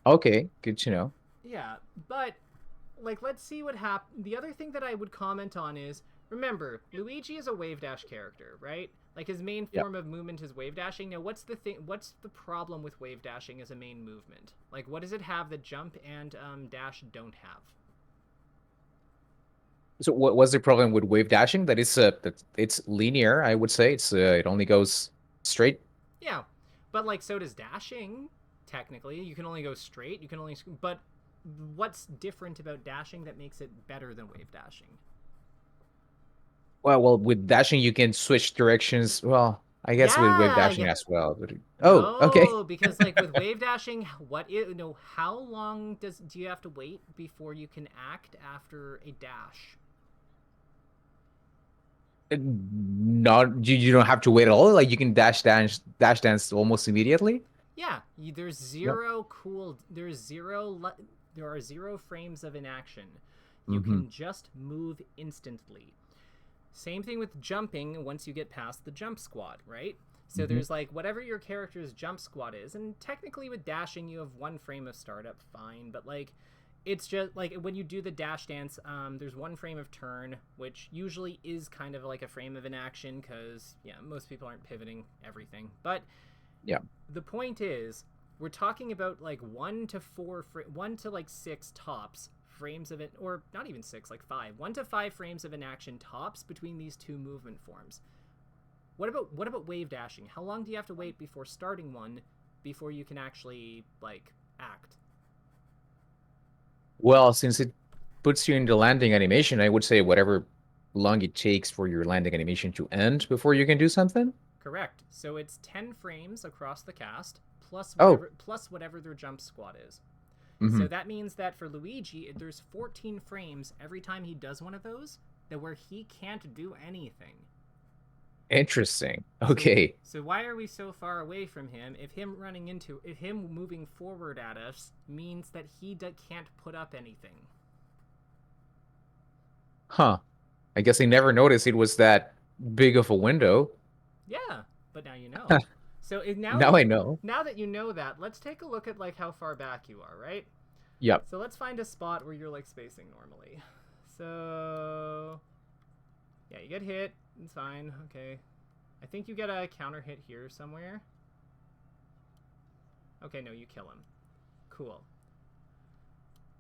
Okay. Good to know. Yeah, but like let's see what happens. The other thing that I would comment on is remember Luigi is a wave dash character, right? Like his main Yeah. form of movement is wave dashing. Now what's the thing? What's the problem with wave dashing as a main movement? Like what does it have that jump and dash don't have? So what was the problem with wave dashing? That it's linear, I would say. It only goes straight. Yeah, but like so does dashing. Technically, you can only go straight. You can only but what's different about dashing that makes it better than wave dashing? Well, with dashing you can switch directions. Well, I guess with wave Yeah, dashing yeah. as well. Oh, okay. No, because like with wave dashing, how long do you have to wait before you can act after a dash? Not you don't have to wait at all. Like you can dash dance almost immediately. Yeah, Yep. there are 0 frames of inaction. You Hmm. can just move instantly. Same thing with jumping once you get past the jump squad, right? So Hmm. there's like whatever your character's jump squad is, and technically with dashing you have 1 frame of startup, fine, but like it's just like when you do the dash dance, there's 1 frame of turn, which usually is kind of like a frame of inaction because yeah, most people aren't pivoting everything. But Yeah. the point is, we're talking about like 1 to like 6 tops frames of it, or not even 6, like 5, 1 to 5 frames of an action tops between these two movement forms. What about wave dashing? How long do you have to wait before starting one before you can actually like act? Well, since it puts you in the landing animation, I would say whatever long it takes for your landing animation to end before you can do something. Correct. So it's 10 frames across the cast Oh. plus whatever their jump squad is. Hmm. So that means that for Luigi, there's 14 frames every time he does one of those that where he can't do anything. Interesting. So Okay. so why are we so far away from him if him moving forward at us means that can't put up anything? Huh. I guess I never noticed it was that big of a window. Yeah, but now you know. So Now I know. now that you know that, let's take a look at like how far back you are, right? Yep. So let's find a spot where you're like spacing normally. So yeah, you get hit. It's fine. Okay. I think you get a counter hit here somewhere. Okay, no, you kill him. Cool.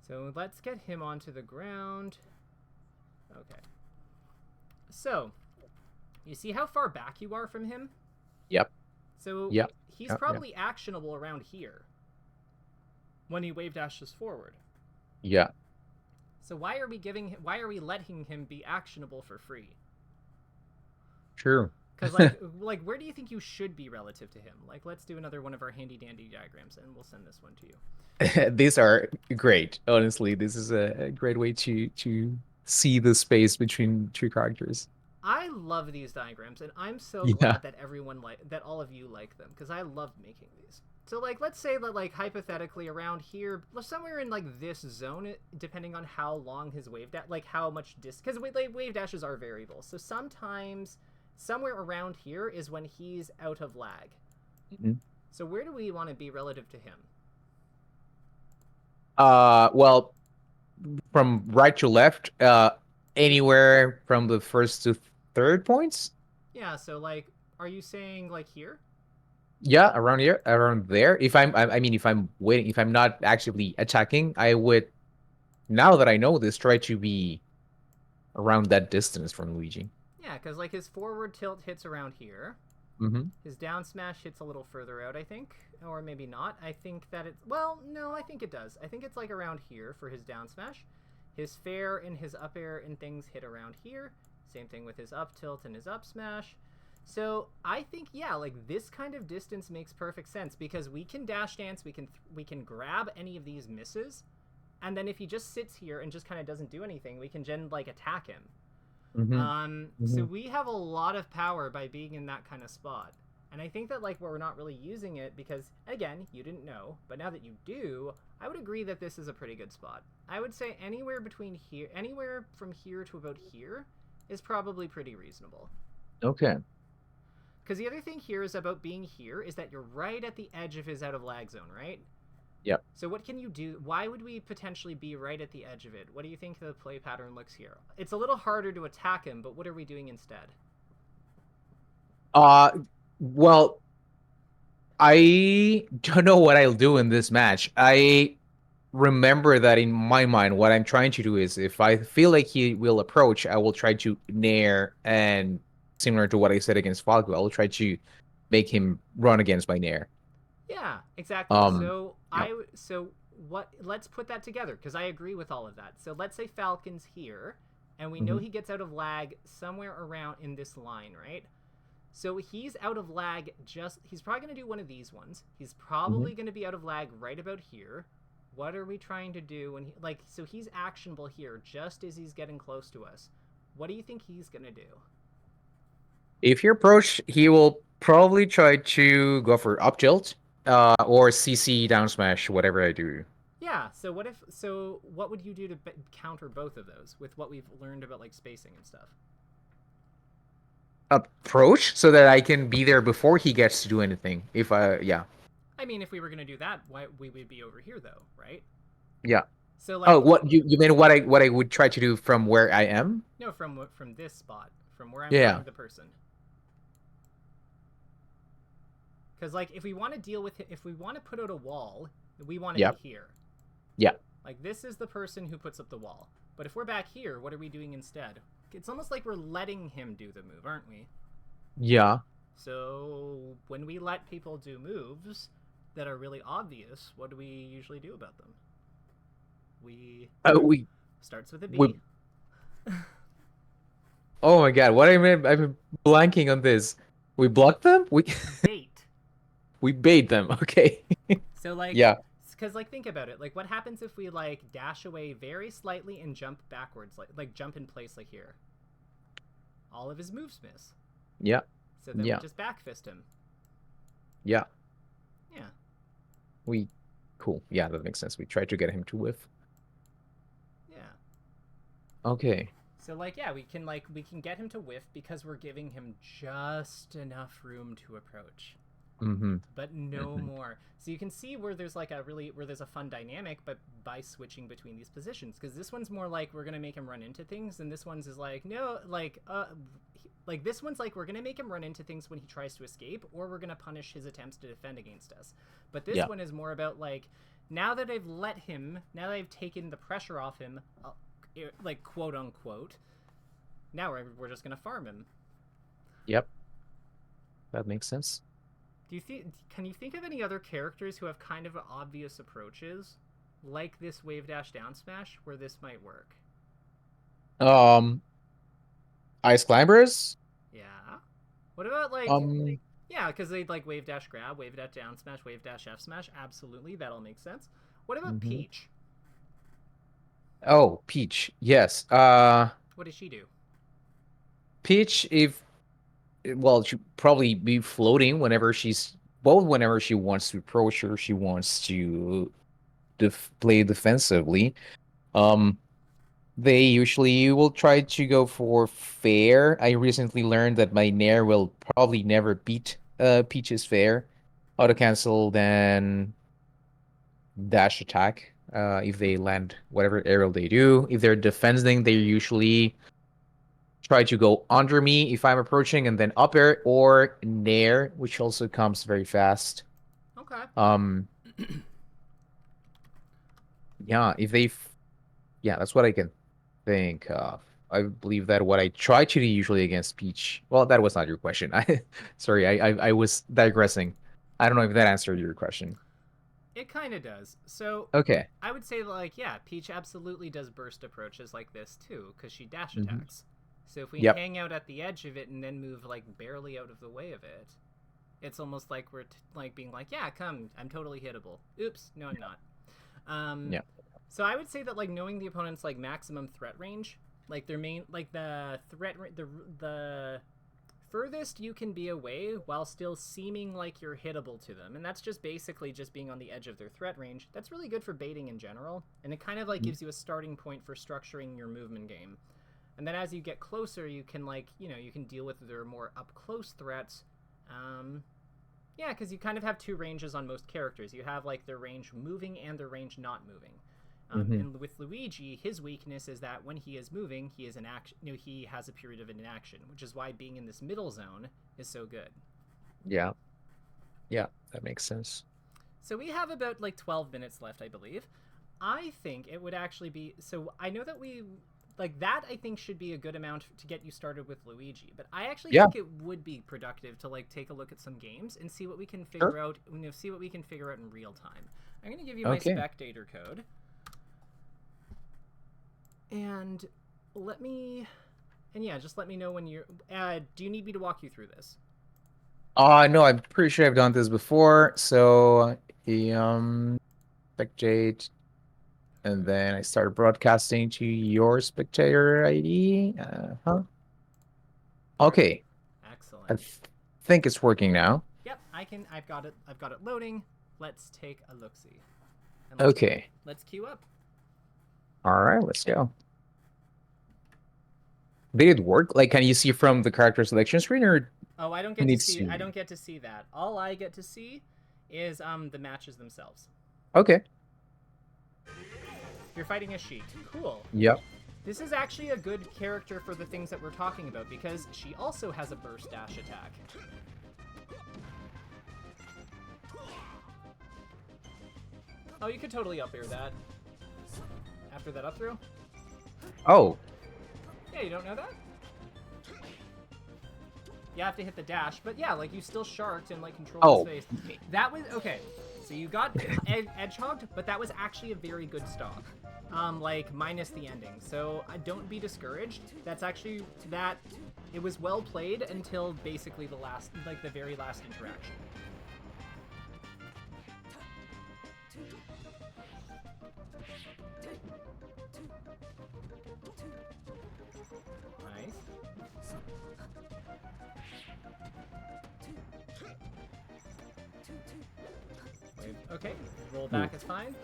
So let's get him onto the ground. Okay. So, you see how far back you are from him? Yep. So Yep. he's probably actionable around here when he wave dashes forward. Yeah. So why are we letting him be actionable for free? True. Because like where do you think you should be relative to him? Like, let's do another one of our handy dandy diagrams, and we'll send this one to you. These are great. Honestly, this is a great way to see the space between two characters. I love these diagrams, and I'm so Yeah. glad that that all of you like them, because I love making these. So like, let's say that like hypothetically around here, somewhere in like this zone, depending on how long his wave dash, like how much because wave dashes are variable. So sometimes somewhere around here is when he's out of lag. Mm-hmm. So where do we want to be relative to him? Well, from right to left, anywhere from the first to third points. Yeah, so like, are you saying like here? Yeah, around here, around there. I mean, if I'm waiting, if I'm not actively attacking, I would, now that I know this, try to be around that distance from Luigi. Yeah, because like his forward tilt hits around here. Mm-hmm. His down smash hits a little further out, I think. Or maybe not. I think that it's... Well, no, I think it does. I think it's like around here for his down smash. His fair and his up air and things hit around here. Same thing with his up tilt and his up smash. So I think, yeah, like this kind of distance makes perfect sense because we can dash dance, we can grab any of these misses, and then if he just sits here and just kind of doesn't do anything, we can like attack him. So we have a lot of power by being in that kind of spot. And I think that like we're not really using it because, again, you didn't know, but now that you do, I would agree that this is a pretty good spot. I would say anywhere from here to about here is probably pretty reasonable. Okay. Because the other thing here is about being here is that you're right at the edge of his out of lag zone, right? Yep. So what can you do? Why would we potentially be right at the edge of it? What do you think the play pattern looks here? It's a little harder to attack him, but what are we doing instead? Well, I don't know what I'll do in this match. I remember that in my mind, what I'm trying to do is if I feel like he will approach, I will try to nair, and similar to what I said against Falco, I will try to make him run against my nair. Yeah, exactly. Yep. Let's put that together because I agree with all of that. So let's say Falcon's here and we know he gets out of lag somewhere around in this line, right? So he's out of lag he's probably going to do one of these ones. He's probably going to be out of lag right about here. What are we trying to do when so he's actionable here just as he's getting close to us. What do you think he's going to do? If you approach, he will probably try to go for up tilt, or CC down smash, whatever I do. Yeah, so what would you do to counter both of those with what we've learned about like spacing and stuff? Approach so that I can be there before he gets to do anything. Yeah. I mean, if we were going to do that, we would be over here though, right? Yeah. So like, oh, what you mean what I would try to do from where I am? No, from this spot, from where I'm Yeah. the person. Because like, if we want to deal with it, if we want to put out a wall, we want to be here. Yeah. Like this is the person who puts up the wall. But if we're back here, what are we doing instead? It's almost like we're letting him do the move, aren't we? Yeah. So when we let people do moves that are really obvious, what do we usually do about them? We starts with a B. Oh my god, what I'm blanking on this. We block them? We bait. We bait them. Okay. So like, yeah. Because like, think about it. Like, what happens if we like dash away very slightly and jump backwards, like jump in place like here? All of his moves miss. Yeah. So then we just backfist him. Yeah. Yeah. Cool. Yeah, that makes sense. We tried to get him to whiff. Yeah. Okay. So like, yeah, we can get him to whiff because we're giving him just enough room to approach. Mm-hmm. but no Mm-hmm. more. So you can see where there's like where there's a fun dynamic, but by switching between these positions, because this one's more like we're gonna make him run into things, and this one's is like no, like this one's like we're gonna make him run into things when he tries to escape, or we're gonna punish his attempts to defend against us. But this Yeah. one is more about like now that I've taken the pressure off him, like quote unquote. Now we're just gonna farm him. Yep. That makes sense. Can you think of any other characters who have kind of obvious approaches, like this wave dash down smash, where this might work? Um, Ice Climbers. Yeah. What about like Um, yeah, because they'd like wave dash grab, wave dash down smash, wave dash F smash. Absolutely, that'll make sense. What about mhm. Peach? Oh, Peach. Yes. What does she do? Peach, if well, she probably be floating whenever she's both whenever she wants to approach or she wants to play defensively. Um, they usually will try to go for fair. I recently learned that my Nair will probably never beat Peach's fair. Auto cancel, then dash attack. If they land whatever aerial they do. If they're defending, they usually try to go under me if I'm approaching and then up air or nair, which also comes very fast. Okay. Um, yeah, yeah, that's what I can think of. I believe that what I try to do usually against Peach. Well, that was not your question. Sorry, I was digressing. I don't know if that answered your question. It kind of does. So Okay. I would say like yeah, Peach absolutely does burst approaches like this too, because she dash Hmm. attacks. So if we Yep. hang out at the edge of it and then move like barely out of the way of it, it's almost like we're like being like, yeah, come, I'm totally hittable. Oops, no, I'm not. Um, Yeah. so I would say that like knowing the opponent's like maximum threat range, like their main, like the threat, the furthest you can be away while still seeming like you're hittable to them, and that's just basically just being on the edge of their threat range. That's really good for baiting in general, and it kind of like gives you a starting point for structuring your movement game. And then as you get closer, you can like you can deal with their more up close threats. Um, yeah, because you kind of have two ranges on most characters. You have like their range moving and their range not moving. Hmm. And with Luigi, his weakness is that when he is moving, he is in action. He has a period of inaction, which is why being in this middle zone is so good. Yeah. Yeah. That makes sense. So we have about like 12 minutes left, I believe. I think it would actually be so. I know that we like that. I think should be a good amount to get you started with Luigi, but I actually Yeah. think it would be productive to like take a look at some games and see what we can Sure. figure out. See what we can figure out in real time. I'm gonna give you my Okay. spectator code, and let me, and yeah, just let me know when you're. Do you need me to walk you through this? No, I'm pretty sure I've done this before. So, spectate, and then I started broadcasting to your spectator ID. Huh? Perfect. Okay, I Excellent. think it's working now. Yep, I can. I've got it. I've got it loading. Let's take a look see, and Okay. let's queue up. All right, let's go. Did it work? Like, can you see from the character selection screen, or Oh, I don't who get to needs see. I to? don't get to see that. All I get to see is the matches themselves. Okay. You're fighting a sheet. Cool. Yep. This is actually a good character for the things that we're talking about because she also has a burst dash attack. Oh, you could totally up air that. After that up throw? Oh. Yeah, you don't know that? You have to hit the dash, but yeah, like you still sharked and like controlled his Oh. face. That was okay. So you got edge hogged, but that was actually a very good stock. Like minus the ending. So don't be discouraged. That's actually that. It was well played until basically the last, like the very last interaction. Nice. Wait, okay, roll back is fine.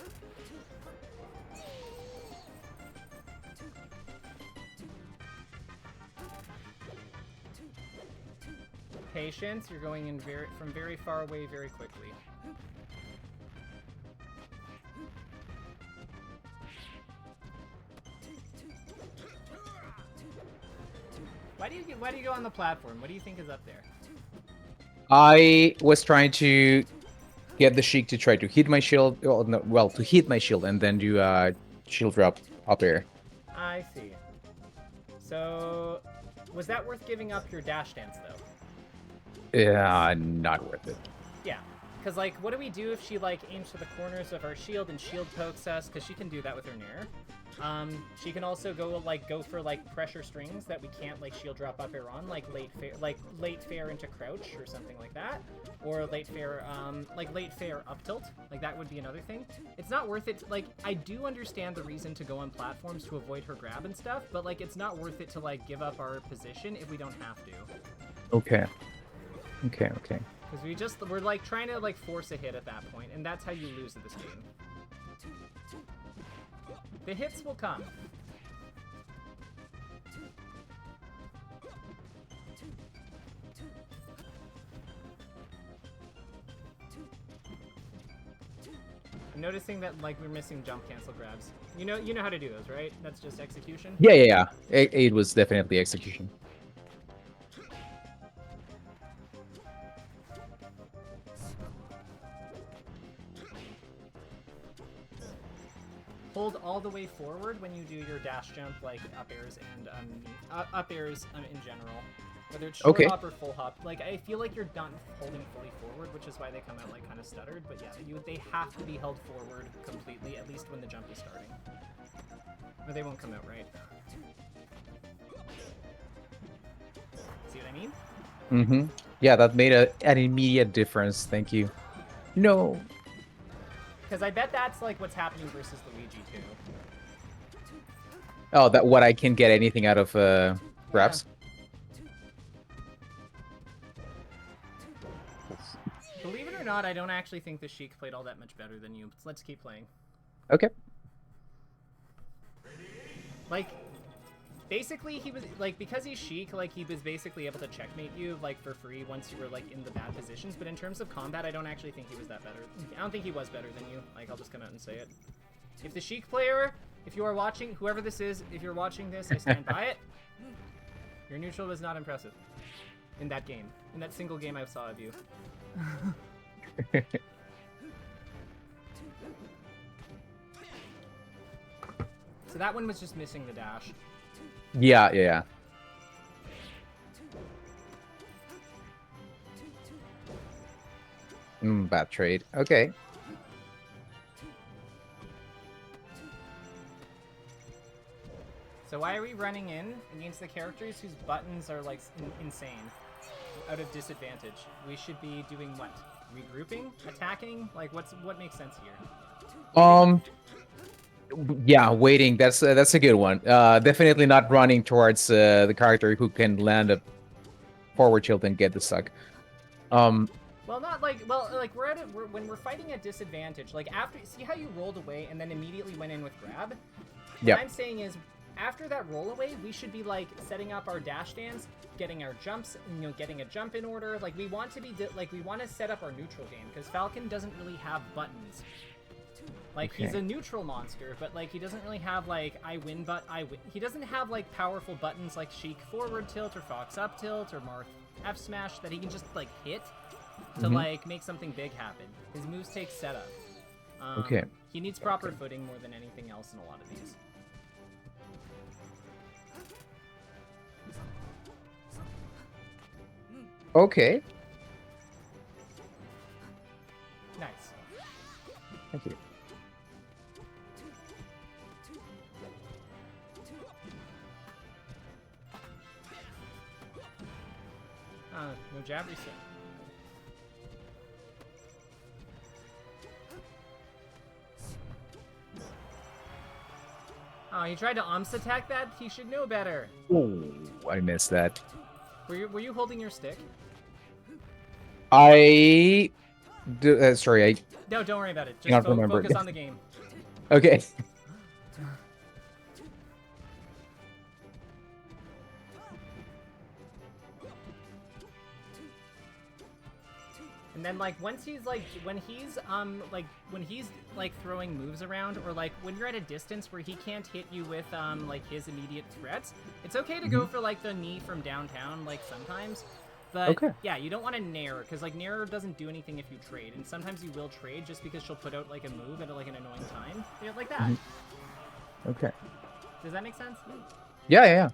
patience. You're going in from very far away very quickly. Why do you go on the platform? What do you think is up there? I was trying to get the Sheik to try to hit my shield. Well, no, well, to hit my shield and then do shield drop up air. I see. So, was that worth giving up your dash dance though? Yeah, not worth it. Yeah, because like, what do we do if she like aims for the corners of our shield and shield pokes us? Because she can do that with her nair. She can also go for like pressure strings that we can't like shield drop up air on, like late fair into crouch or something like that, or late fair up tilt. Like that would be another thing. It's not worth it. Like I do understand the reason to go on platforms to avoid her grab and stuff, but like it's not worth it to like give up our position if we don't have to. Okay. Because we're like trying to like force a hit at that point, and that's how you lose in this game. The hits will come. I'm noticing that like we're missing jump cancel grabs. You know how to do those, right? That's just execution. Yeah. It was definitely execution. Hold all the way forward when you do your dash jump, like up airs and up airs in general. Whether it's short hop or full hop. Like I feel like you're not holding fully forward, which is why they come out like kind of stuttered. But yeah, they have to be held forward completely, at least when the jump is starting. Or they won't come out right. See what I mean? Mm-hmm. Yeah, that made an immediate difference. Thank you. No. Because I bet that's like what's happening versus Luigi too. Oh, that what I can get anything out of grabs? Yeah. Believe it or not, I don't actually think the Sheik played all that much better than you. Let's keep playing. Okay. Like, basically he was like, because he's Sheik, like he was basically able to checkmate you like for free once you were like in the bad positions. But in terms of combat, I don't actually think he was that better. I don't think he was better than you. Like, I'll just come out and say it. If the Sheik player, if you are watching, whoever this is, if you're watching this, I stand by it. Your neutral was not impressive in that game. In that single game I saw of you. So that one was just missing the dash. Yeah. Bad trade. Okay. So why are we running in against the characters whose buttons are like insane, out of disadvantage? We should be doing what? Regrouping, attacking. Like what makes sense here? Yeah, waiting. That's a good one. Definitely not running towards the character who can land a forward tilt and get the suck. Well, not like when we're fighting at disadvantage. Like after, see how you rolled away and then immediately went in with grab. What I'm saying is, after that roll away, we should be like setting up our dash dance, getting our jumps, getting a jump in order. Like we want to be we want to set up our neutral game because Falcon doesn't really have buttons. Like he's a neutral monster, but like he doesn't really have like I win. He doesn't have like powerful buttons like Sheik forward tilt or Fox up tilt or Marth F smash that he can just like hit to like make something big happen. His moves take setup. He needs proper footing more than anything else in a lot of these. Okay. Nice. Thank you. No jab reset. Oh, he tried to attack that? He should know better. Oh, I missed that. Were you holding your stick? Sorry, No, don't worry about it. Just focus on the game. Okay. And then like once he's like when he's throwing moves around, or like when you're at a distance where he can't hit you with like his immediate threats, it's okay to go for like the knee from downtown like sometimes. But Okay. yeah, you don't want to nair, because like nair doesn't do anything if you trade, and sometimes you will trade just because she'll put out like a move at like an annoying time, yeah, like that. Okay. Does that make sense? Yeah, yeah, yeah.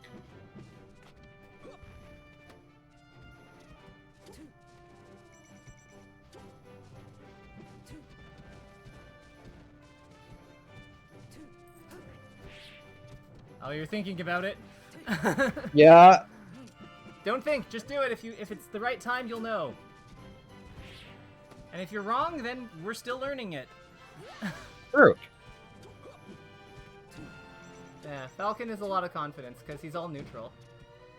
Oh, you're thinking about it? Yeah. Don't think, just do it. If it's the right time, you'll know. And if you're wrong, then we're still learning it. True. Yeah, Falcon is a lot of confidence because he's all neutral.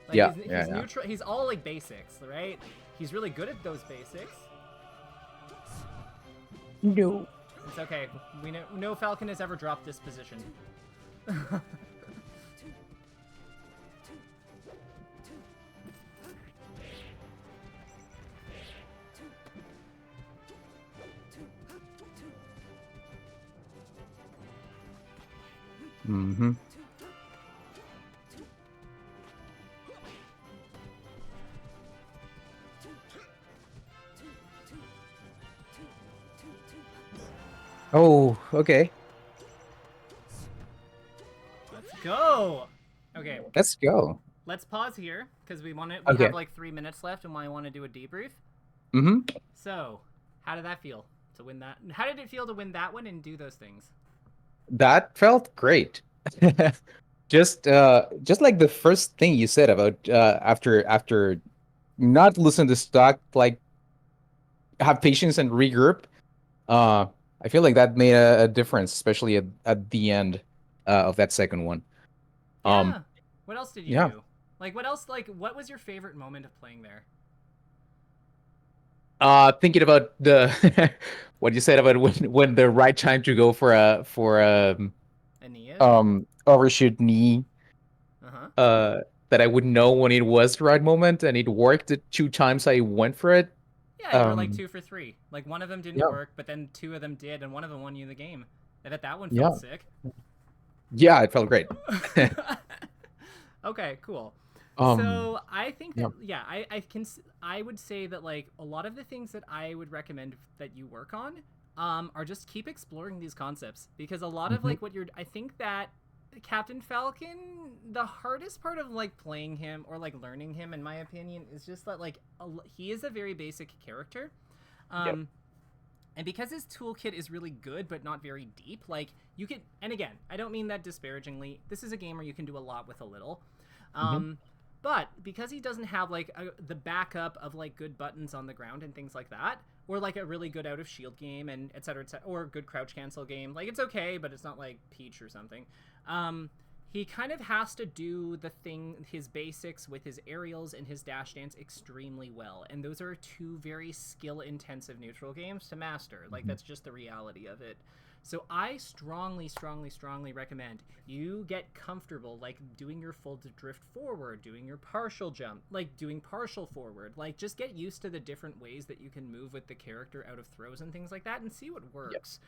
Like, Yeah, he's yeah. neutral. He's all like basics, right? He's really good at those basics. No. It's okay. We know no Falcon has ever dropped this position. Mm-hmm. Oh, okay. Let's go. Okay, Let's go. let's pause here because we Okay. have like 3 minutes left, and I want to do a debrief. Mm-hmm. So, how did that feel to win that? How did it feel to win that one and do those things? That felt great. Just like the first thing you said about after not losing the stock, like have patience and regroup. Uh, I feel like that made a difference, especially at the end of that second one. Um, Yeah. What else did you yeah. do? Like, what else? Like, what was your favorite moment of playing there? Thinking about the what you said about when the right time to go for a Aeneas? overshoot knee. Uh huh. Uh, that I would know when it was the right moment, and it worked the 2 times I went for it. Yeah, you were like Um, 2 for 3. Like, one of them didn't yeah, work, but then 2 of them did, and one of them won you the game. I bet that one felt yeah, sick. yeah. It felt great. Okay, cool. um, So I think yeah. that I would say that like a lot of the things that I would recommend that you work on are just keep exploring these concepts, because a lot of Mhm. like what you're I think that Captain Falcon, the hardest part of like playing him or like learning him in my opinion is just that like he is a very basic character. Yep. Um and because his toolkit is really good but not very deep, like you can, and again, I don't mean that disparagingly. This is a game where you can do a lot with a little. Mhm. Um, but because he doesn't have like the backup of like good buttons on the ground and things like that, or like a really good out of shield game and et cetera, or good crouch cancel game, like it's okay, but it's not like Peach or something. He kind of has to do his basics with his aerials and his dash dance extremely well, and those are 2 very skill intensive neutral games to master. Like, that's just the reality of it. So I strongly, strongly, strongly recommend you get comfortable, like doing your full drift forward, doing your partial jump, like doing partial forward. Like, just get used to the different ways that you can move with the character out of throws and things like that, and see what Yep. works.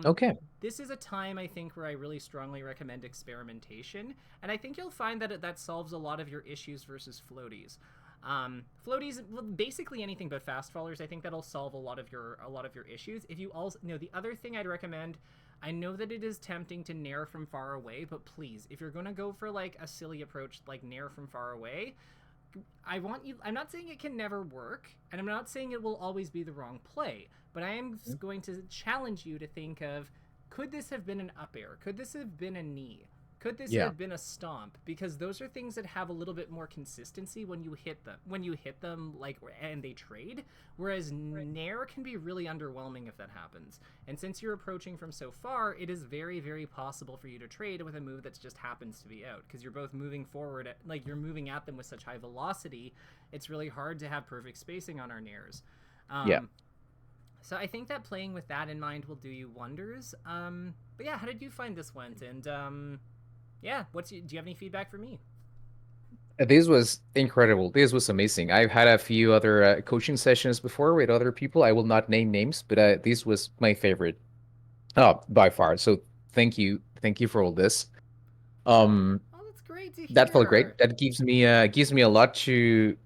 Okay. This is a time, I think, where I really strongly recommend experimentation, and I think you'll find that that solves a lot of your issues versus floaties. Floaties, well, basically anything but fast fallers. I think that'll solve a lot of your issues. If you also, the other thing I'd recommend, I know that it is tempting to nair from far away, but please, if you're gonna go for like a silly approach like nair from far away, I'm not saying it can never work, and I'm not saying it will always be the wrong play, but I am going to challenge you to think of, could this have been an up air? Could this have been a knee? Could this Yeah. have been a stomp? Because those are things that have a little bit more consistency when you hit them, like, and they trade. Whereas nair can be really underwhelming if that happens. And since you're approaching from so far, it is very, very possible for you to trade with a move that just happens to be out, because you're both moving forward, you're moving at them with such high velocity. It's really hard to have perfect spacing on our nairs. Yeah. So I think that playing with that in mind will do you wonders. But yeah, how did you find this went? And yeah, do you have any feedback for me? This was incredible. This was amazing. I've had a few other coaching sessions before with other people. I will not name names, but this was my favorite, by far. So thank you for all this. Um, Oh, that's great to that felt great. hear. That gives me a lot to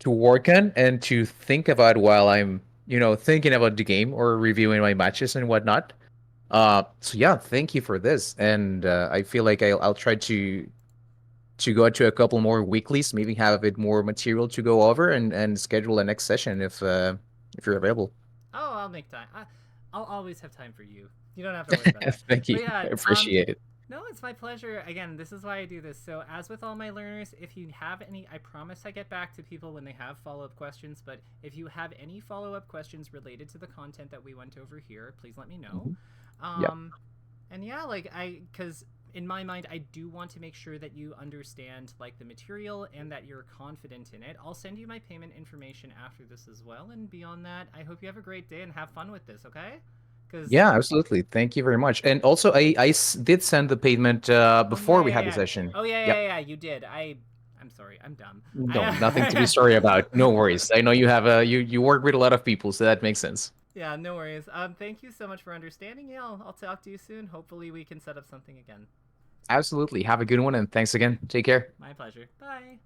work on and to think about while I'm thinking about the game or reviewing my matches and whatnot. So yeah, thank you for this, and I feel like I'll try to go to a couple more weeklies, maybe have a bit more material to go over and schedule a next session if you're available. Oh, I'll make time. I'll always have time for you. You don't have to worry about that. Thank you. But yeah, I appreciate it. no, it's my pleasure. Again, this is why I do this. So, as with all my learners, if you have any, I promise I get back to people when they have follow up questions. But if you have any follow up questions related to the content that we went over here, please let me know. Mhm. Yeah, Um, and yeah, because in my mind, I do want to make sure that you understand like the material and that you're confident in it. I'll send you my payment information after this as well. And beyond that, I hope you have a great day and have fun with this. Okay? Because yeah, absolutely. Thank you very much. And also, did send the payment oh yeah, before we yeah, had the yeah. session. Oh yeah, Yep. yeah, yeah. You did. I'm sorry. I'm dumb. No, nothing to be I, sorry about. No worries. I know you have you work with a lot of people, so that makes sense. yeah, no worries. Thank you so much for understanding. Yeah, I'll talk to you soon. Hopefully, we can set up something again. Absolutely. Have a good one, and thanks again. Take care. My pleasure. Bye.